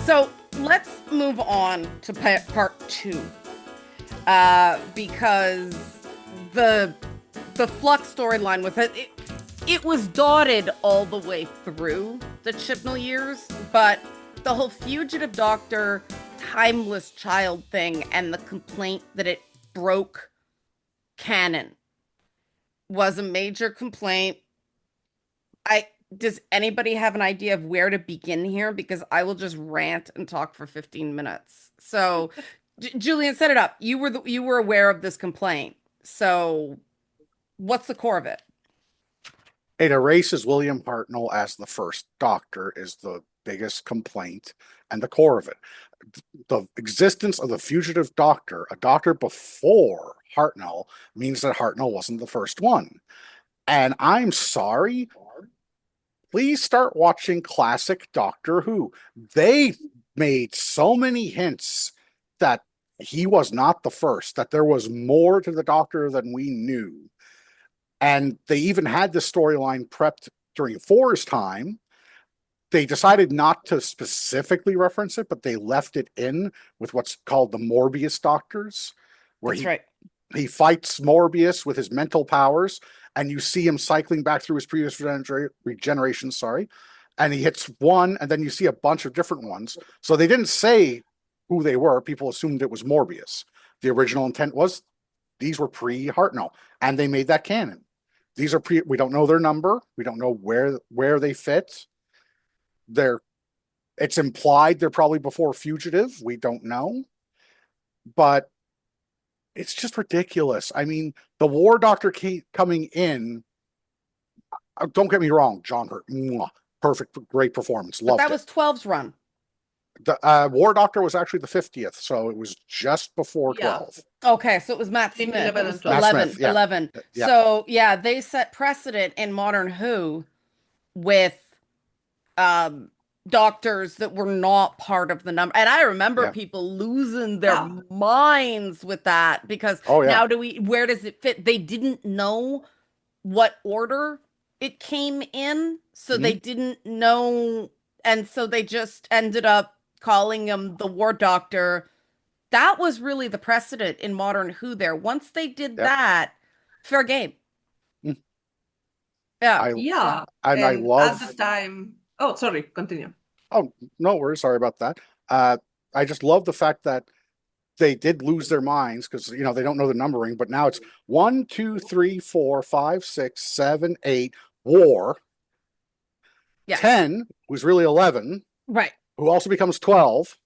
So let's move on to part two, because the Flux storyline was that it was dotted all the way through the Chibnall years, but the whole fugitive doctor, timeless child thing, and the complaint that it broke canon was a major complaint. Does anybody have an idea of where to begin here? Because I will just rant and talk for 15 minutes. So, Julian, set it up. You were aware of this complaint. So, what's the core of it? It erases William Hartnell as the first Doctor is the biggest complaint and the core of it. The existence of the fugitive Doctor, a Doctor before Hartnell, means that Hartnell wasn't the first one. And I'm sorry, please start watching classic Doctor Who. They made so many hints that he was not the first, that there was more to the Doctor than we knew. And they even had the storyline prepped during Four's time. They decided not to specifically reference it, but they left it in with what's called the Morbius Doctors, where he fights Morbius with his mental powers, and you see him cycling back through his previous regeneration, and he hits one, and then you see a bunch of different ones. So they didn't say who they were. People assumed it was Morbius. The original intent was these were pre-Hartnell, and they made that canon. These are we don't know their number. We don't know where they fit. It's implied they're probably before Fugitive. We don't know. But it's just ridiculous. I mean, the War Doctor coming in, don't get me wrong, John Hurt, perfect, great performance. Loved it. But that was 12's run. The War Doctor was actually the 50th, so it was just before 12. Okay, so it was Matt Smith. 11. Yeah. So, yeah, they set precedent in Modern Who with doctors that were not part of the number. And I remember people losing their minds with that because now where does it fit? They didn't know what order it came in, so they didn't know, and so they just ended up calling him the War Doctor. That was really the precedent in Modern Who there. Once they did that, fair game. Yeah. And I love... At the time... Oh, sorry, continue. Oh, no worries. Sorry about that. I just love the fact that they did lose their minds because, they don't know the numbering, but now it's 1, 2, 3, 4, 5, 6, 7, 8, War. 10, who's really 11. Right. Who also becomes 12.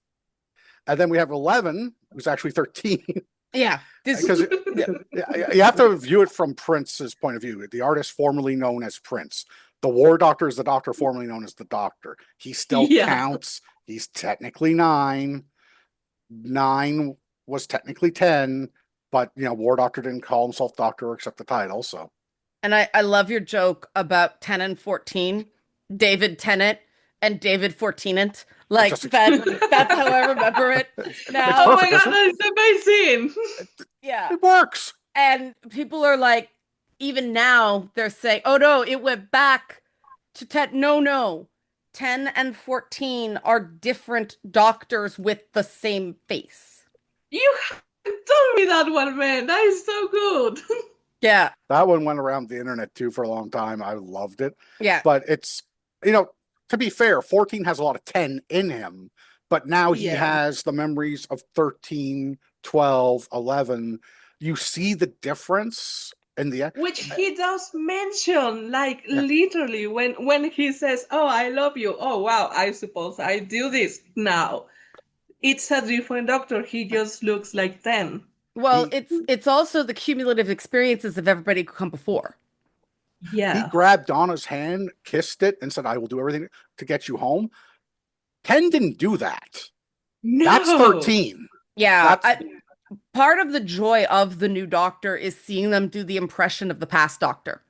And then we have 11, who's actually 13. Yeah. Because you have to view it from Prince's point of view, the artist formerly known as Prince. The War Doctor is the Doctor formerly known as the Doctor. He still counts. He's technically 9. 9 was technically 10, but War Doctor didn't call himself Doctor or accept the title. So, and I love your joke about 10 and 14, David Tennant and David 14ant. Like that's how I remember it now. Oh my god, that's amazing. Yeah. It works. And people are like, even now they're saying, oh no, it went back to 10. No. 10 and 14 are different doctors with the same face. You told me that one, man. That is so good. Yeah. That one went around the internet too for a long time. I loved it. Yeah. But it's, to be fair, 14 has a lot of 10 in him, but now he has the memories of 13, 12, 11. You see the difference in the... Which he does mention, literally, when he says, oh, I love you. Oh, wow, I suppose I do this now. It's a different Doctor. He just looks like 10. Well, it's also the cumulative experiences of everybody who come before. Yeah. He grabbed Donna's hand, kissed it, and said, I will do everything to get you home. 10 didn't do that. No. That's 13. Yeah. Part of the joy of the new Doctor is seeing them do the impression of the past Doctor.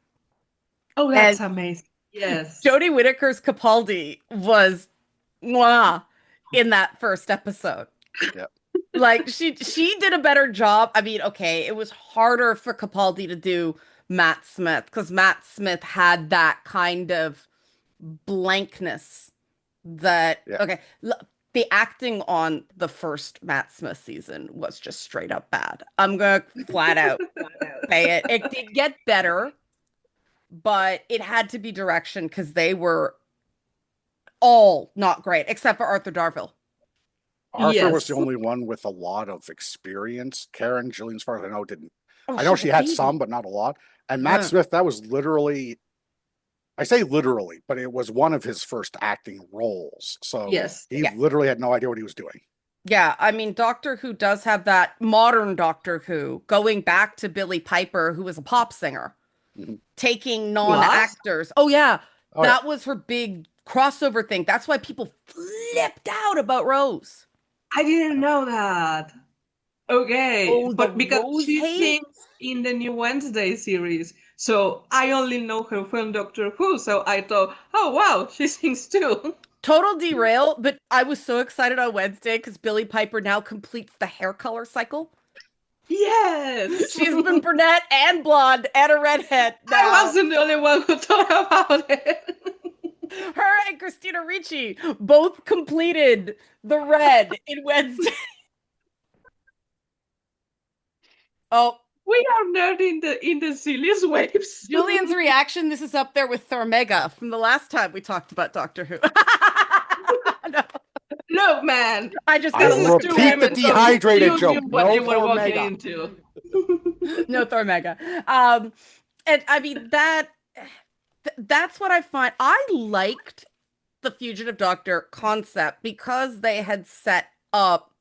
Oh, that's amazing. Yes. Jodie Whittaker's Capaldi was in that first episode. Yep. Like she did a better job. I mean, okay, it was harder for Capaldi to do Matt Smith because Matt Smith had that kind of blankness that okay. the acting on the first Matt Smith season was just straight up bad. I'm gonna flat out say it. It did get better, but it had to be direction because they were all not great, except for Arthur Darvill. Arthur was the Yes. only one with a lot of experience. Karen, Julian, as far as I know, didn't. Oh, I know she's a she had baby. some, but not a lot. And Matt Yeah. Smith, that was literally, I say literally, but it was one of his first acting roles. So Yes. he Yeah. literally had no idea what he was doing. Yeah, I mean, Doctor Who does have that modern Doctor Who going back to Billy Piper, who was a pop singer, Mhm. taking What? non-actors. Oh, yeah, Oh, yeah. that was her big crossover thing. That's why people flipped out about Rose. I didn't know that. Okay, Oh, the but because Rose she hate? sings in the new Wednesday series, so I only know her from Doctor Who, so I thought, oh wow, she sings too. Total derail, but I was so excited on Wednesday because Billy Piper now completes the hair color cycle. Yes! She's been brunette and blonde and a redhead I now. wasn't the only one who thought about it. Her and Christina Ricci both completed the red in Wednesday. Oh, We are not in the silliest waves. Julian's reaction. This is up there with Thormega from the last time we talked about Doctor Who. No, Look, man, I just I gotta this is look two at repeat the women talking. dehydrated You knew joke. what No you were walking Thormega. into. no Thormega. And I mean that's what I find. I liked the Fugitive Doctor concept because they had set up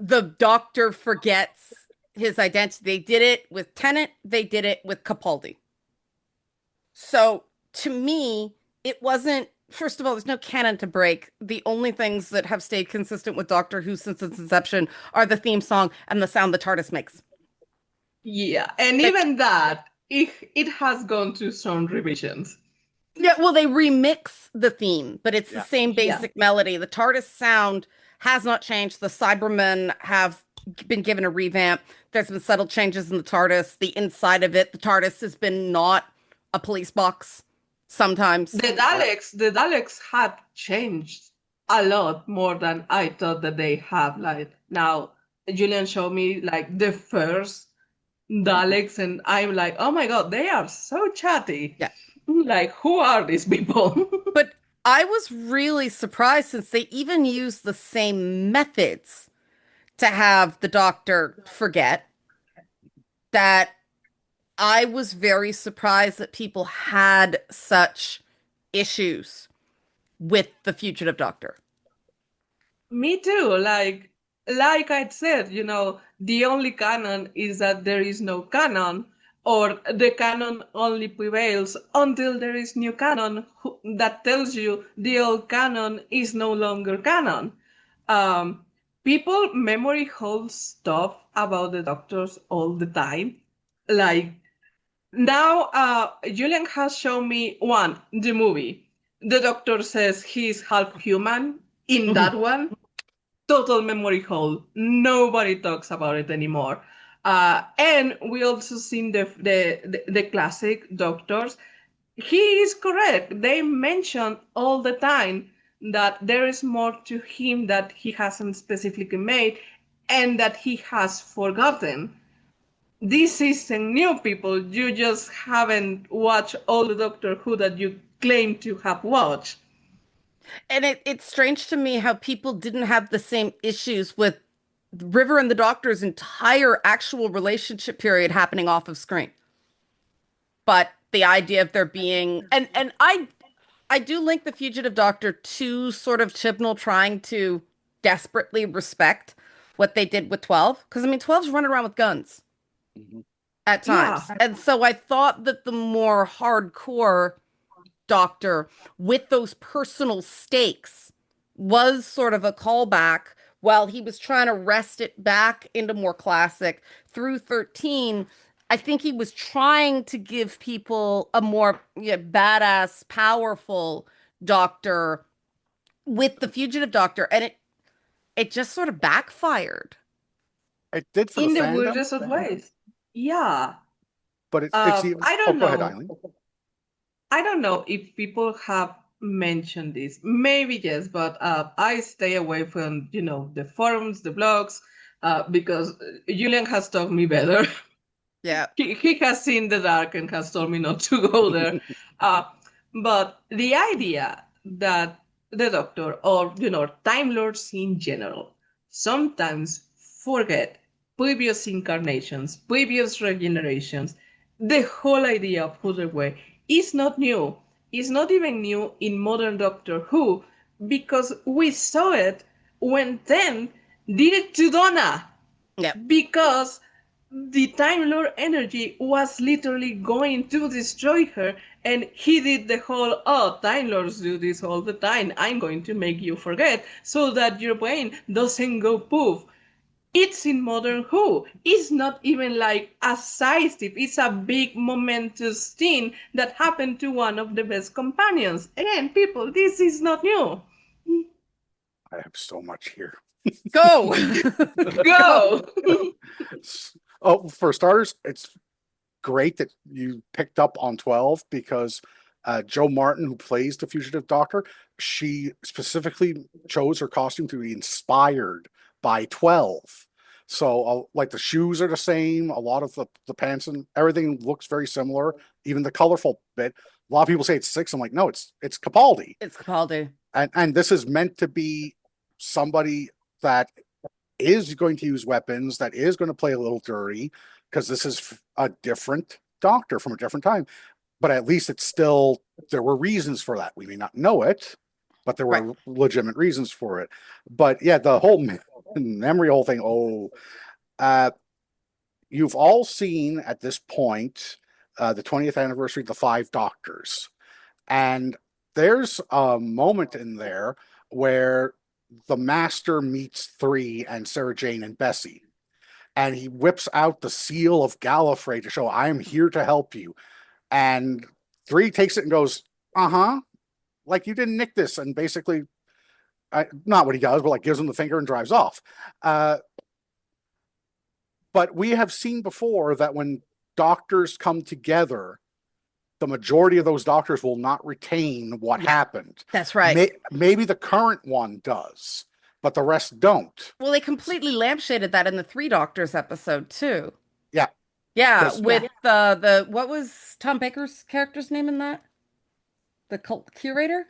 the Doctor forgets his identity. They did it with Tennant, they did it with Capaldi. So to me, it wasn't, first of all, there's no canon to break. The only things that have stayed consistent with Doctor Who since its inception are the theme song and the sound the TARDIS makes. Yeah, and They, even that, it has gone through some revisions. yeah, well, they remix the theme, but it's the Yeah. same Yeah. basic melody. The TARDIS sound has not changed. The Cybermen have been given a revamp. There's been subtle changes in the TARDIS. The inside of it, the TARDIS has been not a police box sometimes. The Daleks had changed a lot more than I thought that they have. Like now, Julian showed me like the first Daleks, and I'm like, oh my god, they are so chatty. Yeah. Like, who are these people? But I was really surprised since they even use the same methods to have the doctor forget that I was very surprised that people had such issues with the fugitive doctor. Me too. Like I said, the only canon is that there is no canon, or the canon only prevails until there is new canon that tells you the old canon is no longer canon. Um, People memory hold stuff about the doctors all the time. Like now, Julian has shown me one, the movie. The doctor says he's half human in that one. Total memory hole. Nobody talks about it anymore. And we also seen the classic doctors. He is correct. They mention all the time that there is more to him that he hasn't specifically made and that he has forgotten. This isn't new, people. You just haven't watched all the Doctor Who that you claim to have watched. And it's strange to me how people didn't have the same issues with River and the Doctor's entire actual relationship period happening off of screen. But the idea of there being and I do link the Fugitive Doctor to sort of Chibnall trying to desperately respect what they did with 12. Because I mean 12's running around with guns Mhm. at Yeah. times. And so I thought that the more hardcore Doctor with those personal stakes was sort of a callback while he was trying to wrest it back into more classic through 13. I think he was trying to give people a more badass, powerful Doctor with the Fugitive Doctor, and it just sort of backfired. It did for the In the fandom, weirdest of ways. Yeah. but it's even. I Oh, don't go ahead, know. Eileen. I don't know if people have mention this. Maybe yes, but I stay away from, the forums, the blogs, because Julian has taught me better. Yeah. He has seen the dark and has told me not to go there. Uh, but the idea that the Doctor, or Time Lords in general, sometimes forget previous incarnations, previous regenerations, the whole idea of who they were is not new. It's not even new in modern Doctor Who, because we saw it when Ten did it to Donna, Yeah. because the Time Lord energy was literally going to destroy her, and he did the whole, oh, Time Lords do this all the time, I'm going to make you forget so that your brain doesn't go poof. It's in Modern Who. It's not even like a side tip, it's a big momentous thing that happened to one of the best companions. Again, people, this is not new. I have so much here. Go. Go! Oh, for starters, it's great that you picked up on 12 because Joe Martin, who plays the fugitive doctor, she specifically chose her costume to be inspired by 12. So, like the shoes are the same, a lot of the pants and everything looks very similar, even the colorful bit. A lot of people say it's 6. I'm like, no, it's Capaldi. It's Capaldi. And this is meant to be somebody that is going to use weapons, that is going to play a little dirty, because this is a different doctor from a different time. But at least it's still, there were reasons for that. We may not know it, but there were legitimate reasons for it. But yeah, the whole memory whole thing. You've all seen at this point the 20th anniversary of the Five Doctors. And there's a moment in there where the Master meets 3 and Sarah Jane and Bessie. And he whips out the seal of Gallifrey to show, I am here to help you. And 3 takes it and goes, uh-huh, like you didn't nick this. And basically, not what he does, but like gives him the finger and drives off. But we have seen before that when doctors come together, the majority of those doctors will not retain what happened. That's right. Maybe the current one does, but the rest don't. Well, they completely lampshaded that in the Three Doctors episode too. Yeah. Yeah, with the what was Tom Baker's character's name in that? The curator?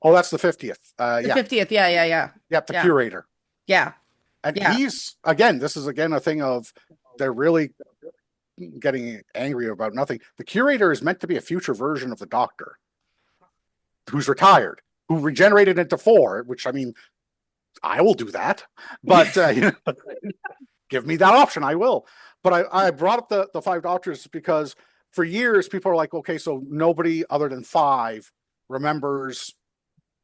Oh, that's the 50th. The 50th. Yeah. Yep, the curator. Yeah. And he's, again, this is again a thing of they're really getting angry about nothing. The curator is meant to be a future version of the Doctor who's retired, who regenerated into 4, which, I mean, I will do that. But give me that option, I will. But I brought up the Five Doctors because for years people are like, okay, so nobody other than 5 remembers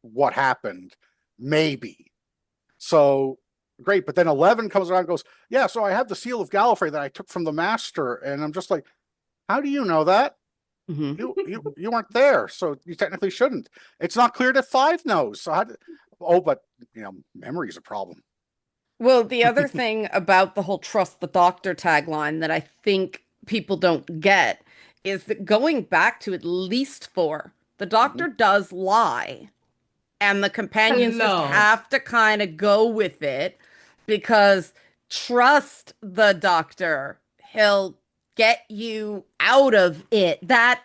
what happened. Maybe. So great. But then 11 comes around and goes, yeah, so I have the seal of Gallifrey that I took from the Master. And I'm just like, how do you know that? Mm-hmm. You weren't there, so you technically shouldn't. It's not clear that 5 knows. So but memory is a problem. Well, the other thing about the whole trust the doctor tagline that I think people don't get is that going back to at least 4, the doctor does lie. And the companions just have to kind of go with it because trust the doctor. He'll get you out of it. That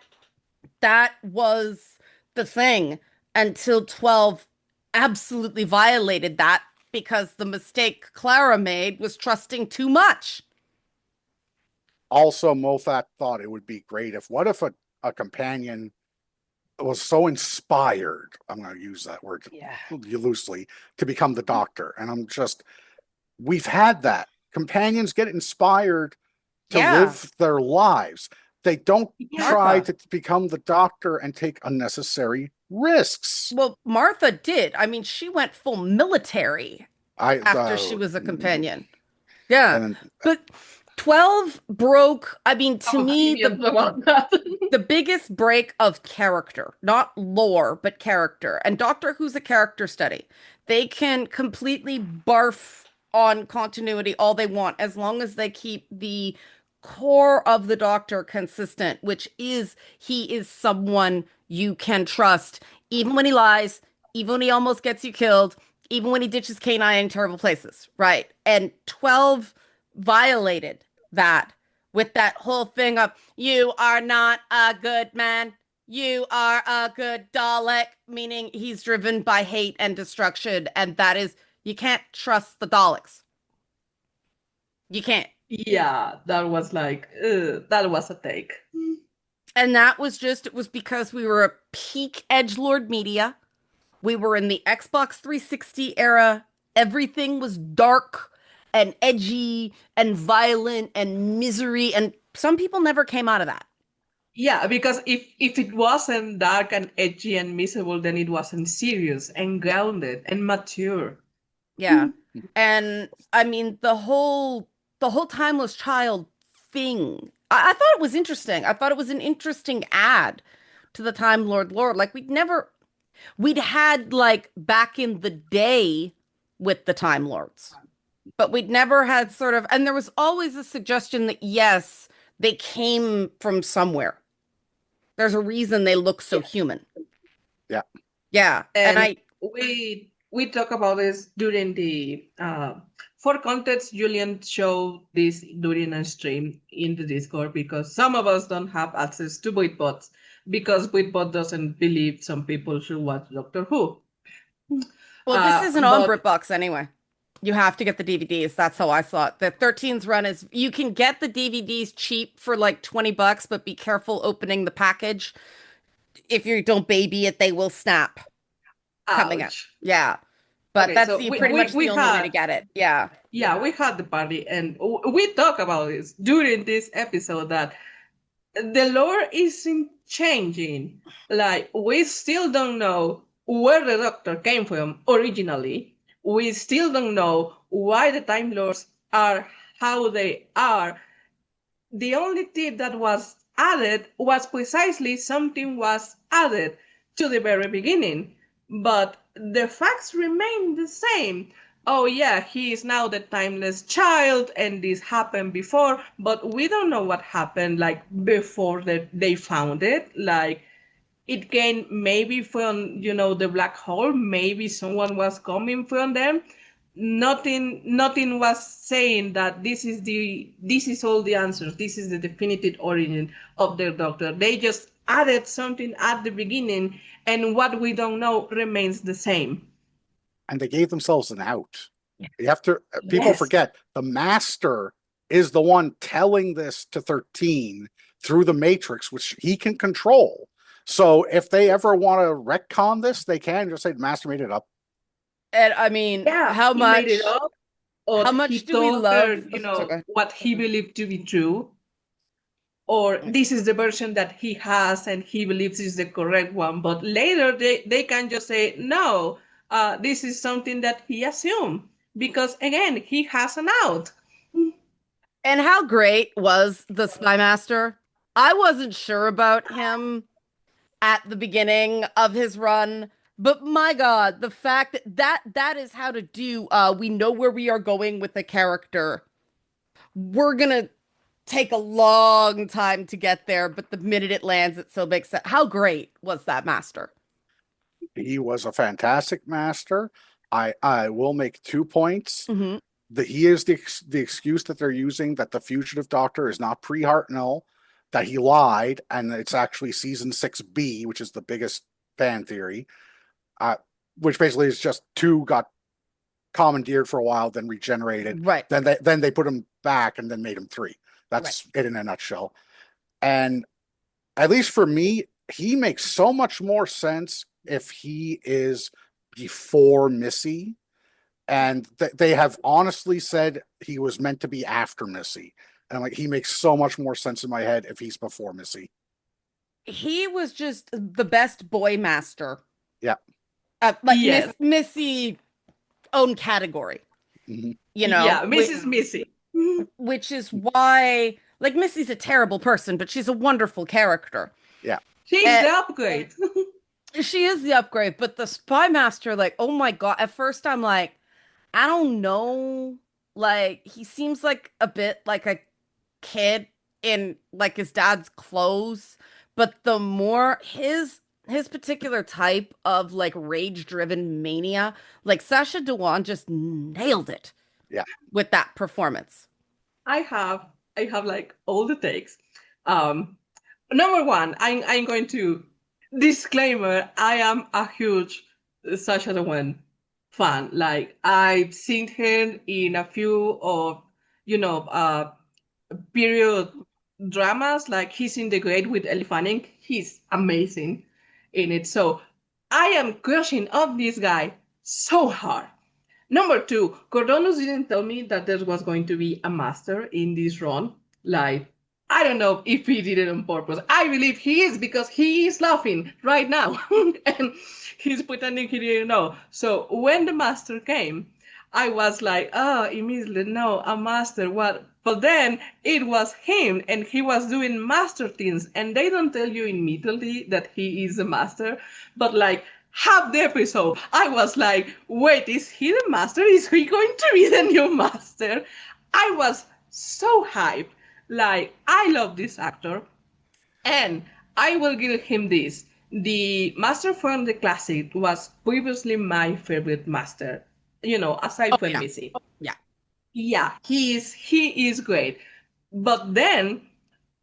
was the thing until 12 absolutely violated that because the mistake Clara made was trusting too much. Also, Moffat thought it would be great if a companion was so inspired, I'm going to use that word loosely, to become the Doctor. And we've had that. Companions get inspired to live their lives. They don't try to become the Doctor and take unnecessary risks. Well, Martha did. I mean, she went full military after she was a companion. Yeah. But 12 broke, I mean, to me, the biggest break of character, not lore, but character. And Doctor Who's a character study. They can completely barf on continuity all they want, as long as they keep the core of the Doctor consistent, which is he is someone you can trust, Even when he lies, even when he almost gets you killed, even when he ditches K9 in terrible places, right? And 12 violated that with that whole thing of, you are not a good man. You are a good Dalek, meaning he's driven by hate and destruction. And that is, you can't trust the Daleks. You can't. Yeah, that was like, that was a take. And that was just, it was because we were a peak edgelord media. We were in the Xbox 360 era. Everything was dark and edgy and violent and misery. And some people never came out of that. Yeah, because if it wasn't dark and edgy and miserable, then it wasn't serious and grounded and mature. Yeah. And I mean, the whole timeless child thing. I thought it was interesting. I thought it was an interesting add to the Time Lord lore. Like we'd had like back in the day with the Time Lords, but we'd never had sort of, and there was always a suggestion that yes, they came from somewhere. There's a reason they look so human. Yeah. Yeah. And And I, we talk about this during the for context, Julian showed this during a stream in the Discord because some of us don't have access to Witbots because Witbot doesn't believe some people should watch Doctor Who. well, this isn't on But BritBox anyway. You have to get the DVDs. That's how I saw it. The 13's run is you can get the DVDs cheap for like $20, but be careful opening the package. If you don't baby it, they will snap coming up. ouch. Yeah. But Okay, that's so the pretty much we the only way to had get it. Yeah. yeah, we had the party and we talk about this during this episode that the lore isn't changing. Like, we still don't know where the Doctor came from originally. We still don't know why the Time Lords are how they are. The only thing that was added was precisely something was added to the very beginning. But the facts remain the same. Oh yeah, he is now the timeless child and this happened before, but we don't know what happened like before they found it. Like it came maybe from the black hole, maybe someone was coming from them. Nothing was saying that this is all the answers, this is the definitive origin of their Doctor. They just added something at the beginning and what we don't know remains the same. And they gave themselves an out. You have to, people Yes. forget the master is the one telling this to 13 through the matrix, which he can control. So if they ever want to retcon this, they can just say the master made it up. And I mean, Yeah, how he made it much up, or how he much do we told her, love okay. what he believed to be true, or this is the version that he has and he believes is the correct one. But later they can just say, no, this is something that he assumed. Because again, he has an out. And how great was the Spy Master? I wasn't sure about him at the beginning of his run, but my God, the fact that is how to do we know where we are going with the character. We're gonna take a long time to get there, but the minute it lands, it so makes sense. How great was that master? He was a fantastic master. I will make 2 points. Hmm. That he is the excuse that they're using that the fugitive doctor is not pre-Hartnell, that he lied, and it's actually season 6B, which is the biggest fan theory, uh, which basically is just two got commandeered for a while, then regenerated, Right. then they put him back and then made him three. Right. That's it in a nutshell. And at least for me, he makes so much more sense if he is before Missy. And they have honestly said he was meant to be after Missy. And like, he makes so much more sense in my head if he's before Missy. He was just the best boy master. Yeah. Like Yes. Missy own category. Mm-hmm. You know, Yeah, Mrs. Missy. which is why, like, Missy's a terrible person, but she's a wonderful character. Yeah. She's And the upgrade. she is the upgrade, but the Spy Master, like, oh my God. At first, I'm like, I don't know. Like, he seems like a bit like a kid in like his dad's clothes, but the more his his particular type of like rage-driven mania, like Sacha Dhawan just nailed it Yeah. with that performance. I have I have like all the takes. Um, Number one, I'm going to disclaimer. I am a huge Sacha Dhawan fan. Like I've seen him in a few of you know period dramas. Like he's in The Great with Ellie Fanning. He's amazing in it. So I am crushing on this guy so hard. Number two, Cordonus didn't tell me that there was going to be a master in this run. Like, I don't know if he did it on purpose. I believe he is because he is laughing right now and he's pretending he didn't know. So when the master came, I was like, oh, immediately, no, a master, what? But then it was him and he was doing master things. And they don't tell you immediately that he is a master, but like, half the episode, I was like, wait, is he the master? Is he going to be the new master? I was so hyped. Like, I love this actor. And I will give him this. The master from the classic was previously my favorite master, aside Oh from yeah. Missy. Yeah. Yeah, he is great. But then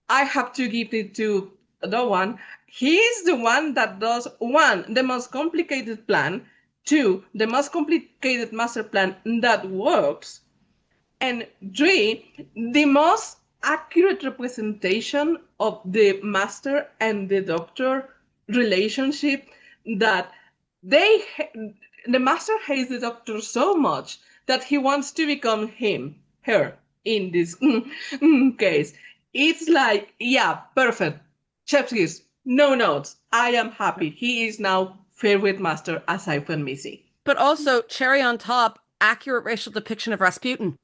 I have to give it to the one. He is the one that does one, the most complicated plan, two, the most complicated master plan that works, and three, the most accurate representation of the master and the doctor relationship that they the master hates the doctor so much that he wants to become her in this case. It's like, yeah, perfect. Chef's kiss, no notes. I am happy. He is now favorite master aside from Missy. But also, cherry on top, accurate racial depiction of Rasputin.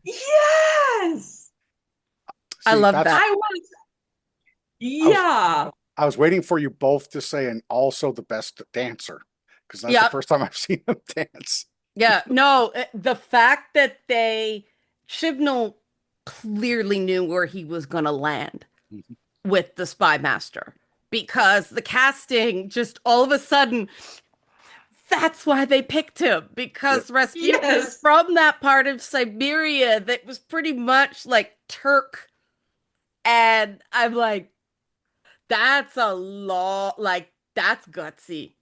Yes, I See, love that's that. I was. I was Yeah, I was waiting for you both to say, and also the best dancer, because that's the Yeah. first time I've seen him dance. Yeah. No, the fact that Chibnall clearly knew where he was going to land Mhm. with the Spy Master because the casting just all of a sudden, that's why they picked him Yep. because Rasputin is yes. from that part of Siberia that was pretty much like Turk. And I'm like, that's a lot, like, that's gutsy.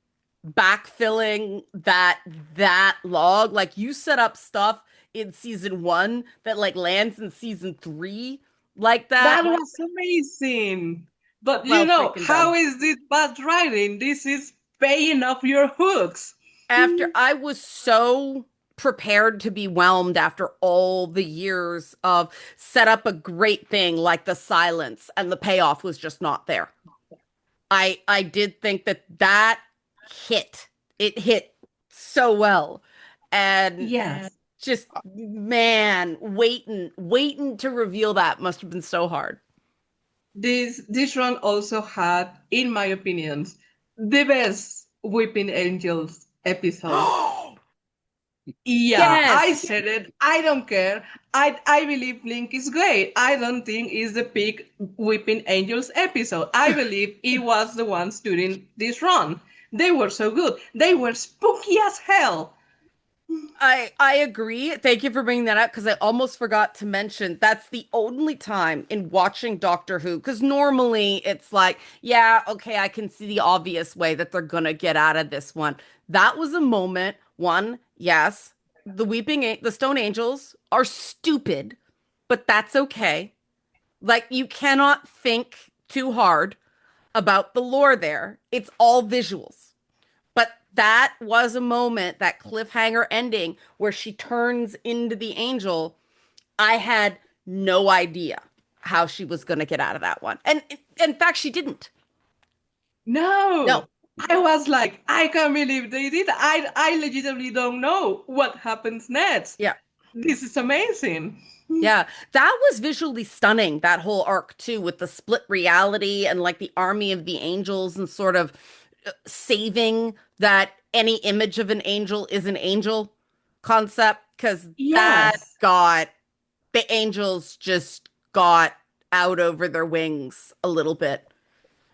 Backfilling that log, like you set up stuff in season one that like lands in season three like that. That was amazing. But Well freaking how done. is this bad writing? This is paying off your hooks. After I was so prepared to be whelmed after all the years of set up a great thing like the silence and the payoff was just not there. I did think that hit. It hit so well. And Yes. just man, waiting to reveal that must have been so hard. This run also had, in my opinions, the best Weeping Angels episode. Yeah, I Yes. said it. I don't care. I believe Link is great. I don't think it's the peak Weeping Angels episode. I believe it was the ones during this run. They were so good. They were spooky as hell. I agree. Thank you for bringing that up because I almost forgot to mention that's the only time in watching Doctor Who because normally it's like, yeah, okay, I can see the obvious way that they're gonna get out of this one. That was a moment. One, yes, the Stone Angels are stupid, but that's okay. Like you cannot think too hard about the lore there. It's all visuals. But that was a moment, that cliffhanger ending where she turns into the angel. I had no idea how she was going to get out of that one. And in fact, she didn't. No. No. I was like, I can't believe they did. I legitimately don't know what happens next. Yeah. This is amazing. Yeah. That was visually stunning, that whole arc too, with the split reality and like the army of the angels and sort of saving that any image of an angel is an angel concept. Because that Yes. got the angels just got out over their wings a little bit.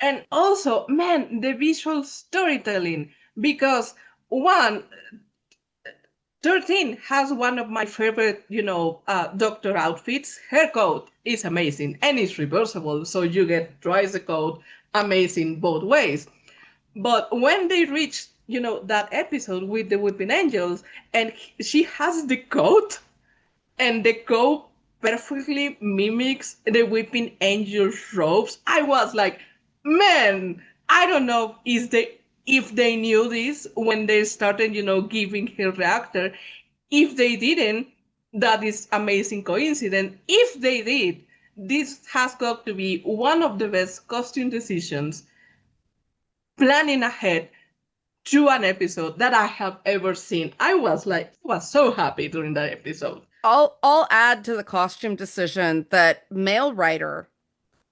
And also, man, the visual storytelling, because one, 13 has one of my favorite, doctor outfits. Her coat is amazing and it's reversible, so you get twice the coat, amazing both ways. But when they reach, that episode with the Weeping Angels, and she has the coat, and the coat perfectly mimics the Weeping Angel's robes, I was like, man, I don't know if they knew this when they started, giving her reactor. If they didn't, that is amazing coincidence. If they did, this has got to be one of the best costume decisions planning ahead to an episode that I have ever seen. I was so happy during that episode. I'll add to the costume decision that male writer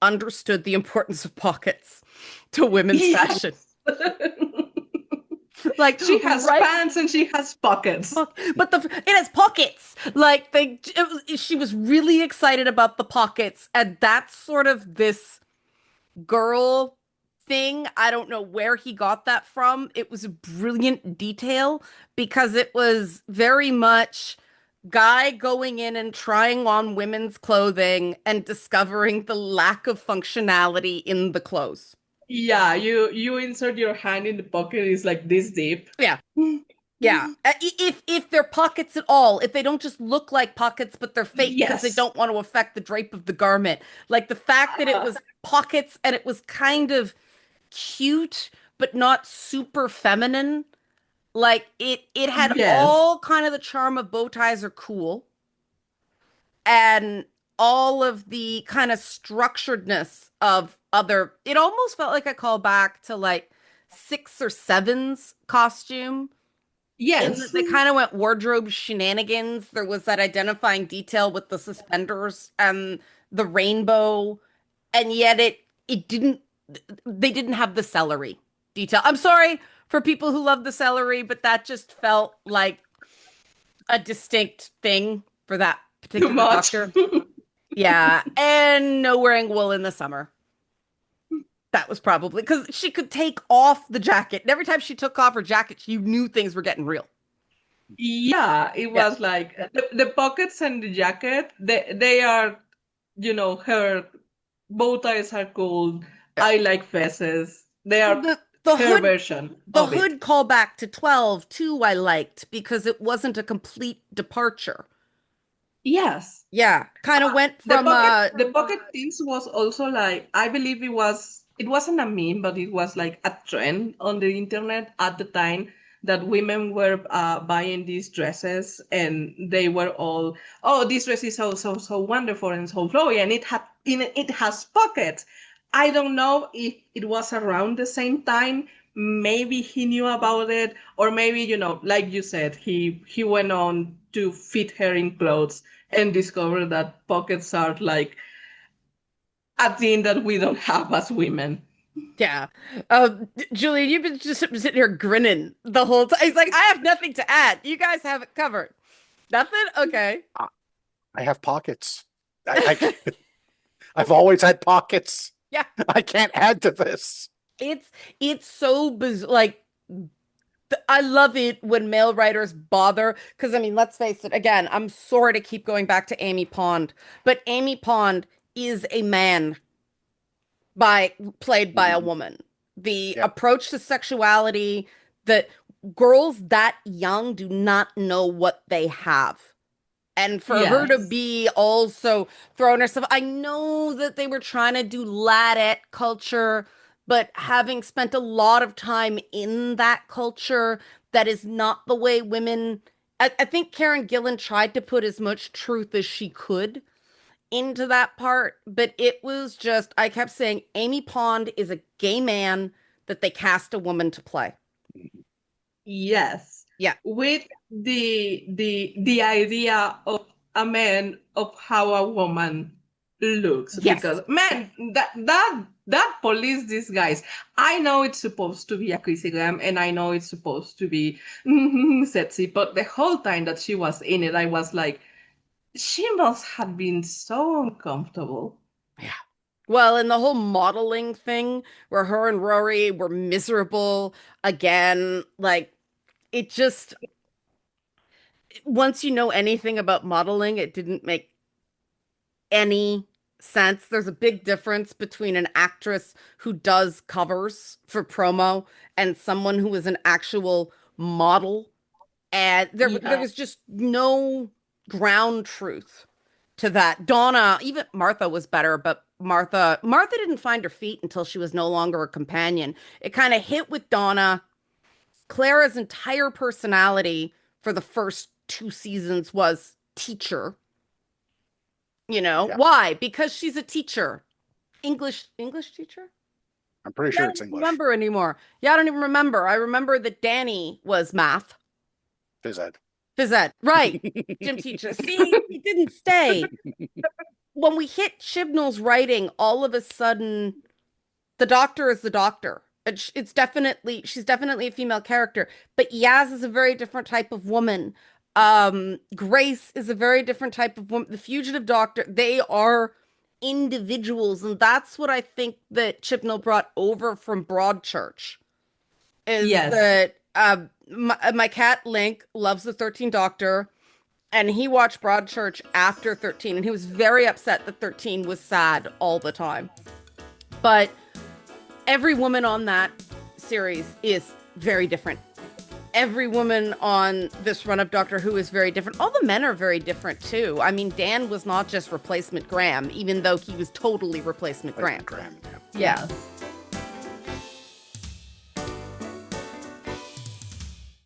understood the importance of pockets to women's Yes. fashion. Like She has right, pants and she has pockets. but it has pockets. Like she was really excited about the pockets, and that's sort of this girl thing. I don't know where he got that from. It was a brilliant detail because it was very much guy going in and trying on women's clothing and discovering the lack of functionality in the clothes. Yeah, you insert your hand in the pocket, it's like this deep. Yeah. Yeah. If they're pockets at all, if they don't just look like pockets, but they're fake because they Yes. don't want to affect the drape of the garment. Like the fact that it was pockets and it was kind of cute, but not super feminine. Like it had Yes. all kind of the charm of bow ties are cool and all of the kind of structuredness of other. It almost felt like a callback to like six or seven's costume in that Yes. they kind of went wardrobe shenanigans. There was that identifying detail with the suspenders and the rainbow, and yet it didn't. They didn't have the celery detail. I'm sorry for people who love the celery, but that just felt like a distinct thing for that Too particular much. doctor. Yeah, and no wearing wool in the summer. That was probably because she could take off the jacket. And every time she took off her jacket, you knew things were getting real. Yeah, it Yeah. was like the pockets and the jacket, they are, her bow ties are cool. Yeah. I like faces. They are The her hood version the of it. hood callback to 12 too I liked because it wasn't a complete departure. Yes. Yeah, kind of went The from pocket things was also like, I believe it wasn't a meme, but it was like a trend on the internet at the time that women were buying these dresses and they were all, oh, this dress is so wonderful and so flowy and it has pockets. I don't know if it was around the same time. Maybe he knew about it, or maybe, like you said, he went on to fit her in clothes and discover that pockets are like a thing that we don't have as women. yeah. Julian, you've been just sitting here grinning the whole time. He's like, I have nothing to add. You guys have it covered. Nothing? Okay. I have pockets. I've always had pockets. Yeah. I can't add to this. It's so bizarre. Like I love it when male writers bother because I mean, let's face it. Again, I'm sorry to keep going back to Amy Pond, but Amy Pond is a man by played by a woman. The Yeah. approach to sexuality that girls that young do not know what they have. And for her to Yes. be also throwing herself, I know that they were trying to do ladette culture, but having spent a lot of time in that culture, that is not the way women. I think Karen Gillan tried to put as much truth as she could into that part, but it was just, I kept saying Amy Pond is a gay man that they cast a woman to play. Yes. Yeah. With the idea of a man of how a woman looks. Yes. Because man, that police these guys. I know it's supposed to be a kissy glam and I know it's supposed to be sexy, but the whole time that she was in it, I was like, she must have been so uncomfortable. Yeah. Well, and the whole modeling thing where her and Rory were miserable again, like it just, once you know anything about modeling, it didn't make any sense. There's a big difference between an actress who does covers for promo and someone who is an actual model. And there Yeah. was just no ground truth to that. Donna, even Martha was better, but Martha didn't find her feet until she was no longer a companion. It kind of hit with Donna. Clara's entire personality for the first two seasons was teacher. You know, Yeah, why? Because she's a teacher. English teacher? I'm pretty Yeah, I sure don't it's even English. remember anymore. Yeah, I don't even remember. I remember that Danny was math. Phys ed. Phys ed. Right. Gym teacher. See, he didn't stay. When we hit Chibnall's writing, all of a sudden, the doctor is the doctor. It's definitely, she's definitely a female character, but Yaz is a very different type of woman. Grace is a very different type of woman. The fugitive doctor, they are individuals, and that's what I think that Chibnall brought over from Broadchurch is Yes. that my cat Link loves the 13th Doctor, and he watched Broadchurch after 13, and he was very upset that 13 was sad all the time. But every woman on that series is very different. Every woman on this run of Doctor Who is very different. All the men are very different too. I mean, Dan was not just replacement Graham, even though he was totally replacement Graham. Graham. Yeah. Yeah. Yes.